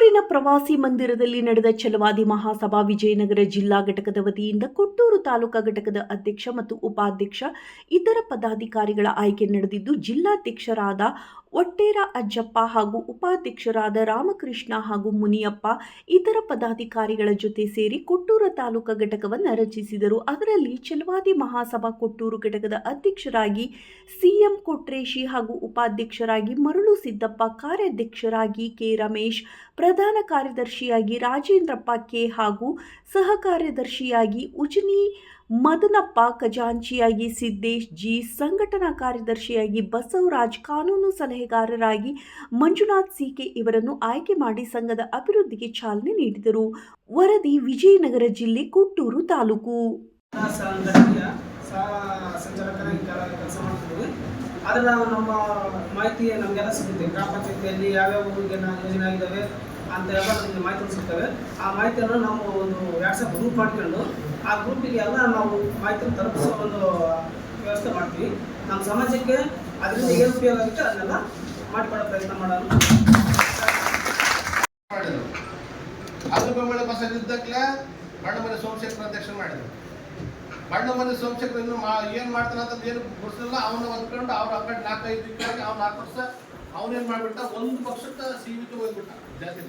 ಕೊಟ್ಟೂರಿನ ಪ್ರವಾಸಿ ಮಂದಿರದಲ್ಲಿ ನಡೆದ ಛಲವಾದಿ ಮಹಾಸಭಾ ವಿಜಯನಗರ ಜಿಲ್ಲಾ ಘಟಕದ ವತಿಯಿಂದ ಕೊಟ್ಟೂರು ತಾಲೂಕಾ ಘಟಕದ ಅಧ್ಯಕ್ಷ ಮತ್ತು ಉಪಾಧ್ಯಕ್ಷ ಇತರ ಪದಾಧಿಕಾರಿಗಳ ಆಯ್ಕೆ ನಡೆದಿದ್ದು, ಜಿಲ್ಲಾಧ್ಯಕ್ಷರಾದ ಒಟ್ಟೇರ ಅಜ್ಜಪ್ಪ ಹಾಗೂ ಉಪಾಧ್ಯಕ್ಷರಾದ ರಾಮಕೃಷ್ಣ ಹಾಗೂ ಮುನಿಯಪ್ಪ ಇತರ ಪದಾಧಿಕಾರಿಗಳ ಜೊತೆ ಸೇರಿ ಕೊಟ್ಟೂರು ತಾಲೂಕಾ ಘಟಕವನ್ನು ರಚಿಸಿದರು. ಅದರಲ್ಲಿ ಛಲವಾದಿ ಮಹಾಸಭಾ ಕೊಟ್ಟೂರು ಘಟಕದ ಅಧ್ಯಕ್ಷರಾಗಿ ಸಿಎಂ ಕೊಟ್ರೇಶಿ ಹಾಗೂ ಉಪಾಧ್ಯಕ್ಷರಾಗಿ ಮರಳು ಸಿದ್ದಪ್ಪ, ಕಾರ್ಯಾಧ್ಯಕ್ಷರಾಗಿ ಕೆ ರಮೇಶ್, ಪ್ರಧಾನ ಕಾರ್ಯದರ್ಶಿಯಾಗಿ ರಾಜೇಂದ್ರಪ್ಪ ಕೆ ಹಾಗೂ ಸಹ ಕಾರ್ಯದರ್ಶಿಯಾಗಿ ಉಜನಿ ಮದನಪ್ಪ, ಖಜಾಂಚಿಯಾಗಿ ಸಿದ್ದೇಶ್ ಜಿ, ಸಂಘಟನಾ ಕಾರ್ಯದರ್ಶಿಯಾಗಿ ಬಸವರಾಜ್, ಕಾನೂನು ಸಲಹೆಗಾರರಾಗಿ ಮಂಜುನಾಥ್ ಸಿಕೆ ಇವರನ್ನು ಆಯ್ಕೆ ಮಾಡಿ ಸಂಘದ ಅಭಿವೃದ್ಧಿಗೆ ಚಾಲನೆ ನೀಡಿದರು. ವರದಿ ವಿಜಯನಗರ ಜಿಲ್ಲೆ, ಕೊಟ್ಟೂರು ತಾಲೂಕು. ಕೆಲಸ ಮಾಡ್ತಿದ್ದೀವಿ. ಆದರೆ ನಾವು ನಮ್ಮ ಮಾಹಿತಿ ನಮಗೆಲ್ಲ ಸಿಗುತ್ತೆ. ಗ್ರಾಮ ಪಂಚಾಯತಿಯಲ್ಲಿ ಯಾವ್ಯಾವ ಊರಿಗೆ ಯೋಜನೆ ಆಗಿದ್ದಾವೆ ಅಂತ ಎಲ್ಲ ನಮಗೆ ಮಾಹಿತಿ ಸಿಗ್ತವೆ. ಆ ಮಾಹಿತಿಯನ್ನು ನಾವು ಒಂದು ವಾಟ್ಸಪ್ ಗ್ರೂಪ್ ಮಾಡ್ಕೊಂಡು ಆ ಗ್ರೂಪಿಗೆ ಎಲ್ಲ ನಾವು ಮಾಹಿತಿ ತಲುಪಿಸೋ ಒಂದು ವ್ಯವಸ್ಥೆ ಮಾಡ್ತೀವಿ. ನಮ್ಮ ಸಮಾಜಕ್ಕೆ ಅದರಿಂದ ಏನು ಉಪಯೋಗ ಆಗುತ್ತೆ ಅದನ್ನೆಲ್ಲ ಮಾಡಿಕೊಳ್ಳೋ ಪ್ರಯತ್ನ ಮಾಡೋಣ. ಅದ್ರ ಬೆಂಬಲ ಬಸ ಇದ್ದಕ್ಲೆ ಬಣ್ಣ ಮನೆ ಸೋಮಶೇಖರ ಅಧ್ಯಕ್ಷ ಮಾಡಿದ್ರು. ಬಣ್ಣ ಮನೆ ಸೋಮಶೇಖರ ಇನ್ನು ಏನು ಮಾಡ್ತಾನೆ ಅಂತ ಏನು ಗೊತ್ತಿಲ್ಲ. ಅವನ್ನ ಹೊಂದ್ಕೊಂಡು ಅವ್ರ ಆ ಕಡೆ 4-5 ದಿಕ್ಕಾಗಿ ಅವ್ನು 4 ವರ್ಷ ಅವನೇನು ಮಾಡಿಬಿಟ್ಟ, ಒಂದು ಪಕ್ಷಕ್ಕೆ ಸೀಮಿತ ಹೋಗ್ಬಿಟ್ಟ. ಜಾತಿ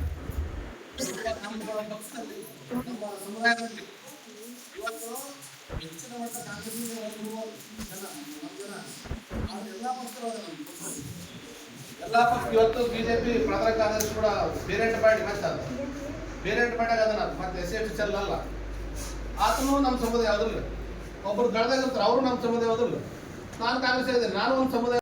ನಮ್ಮ ಪಕ್ಷದಲ್ಲಿ ನಮ್ಮ ಸಮುದಾಯದಲ್ಲಿ ಇವತ್ತು ಹೆಚ್ಚಿನ ಮಟ್ಟ ಕಾಂಗ್ರೆಸ್ ಎಲ್ಲ ಪಕ್ಷ ಇವತ್ತು ಬಿಜೆಪಿ ಪ್ರಧಾನ ಕಾರ್ಯದರ್ಶಿ ಕೂಡ ಬೇರೆಂಟ್ ಮಾಡಿ ಮತ್ತೆ ಬೇರೆಂಟ್ ಮಾಡಾಗ ಅದನ್ನ ಮತ್ತೆ SFT ಚೆಲ್ಲಲ್ಲ. ಆತನು ನಮ್ಮ ಸಮುದಾಯ ಯಾವುದಿಲ್ಲ. ಒಬ್ಬರು ದಳದಾಗ ಇರ್ತಾರೆ, ಅವರು ನಮ್ಮ ಸಮುದಾಯ ಯಾವುದಿಲ್ಲ. ನಾನು ಕಾಂಗ್ರೆಸ್ ಹೇಳಿದ್ದೇನೆ, ನಾನು ಒಂದು ಸಮುದಾಯ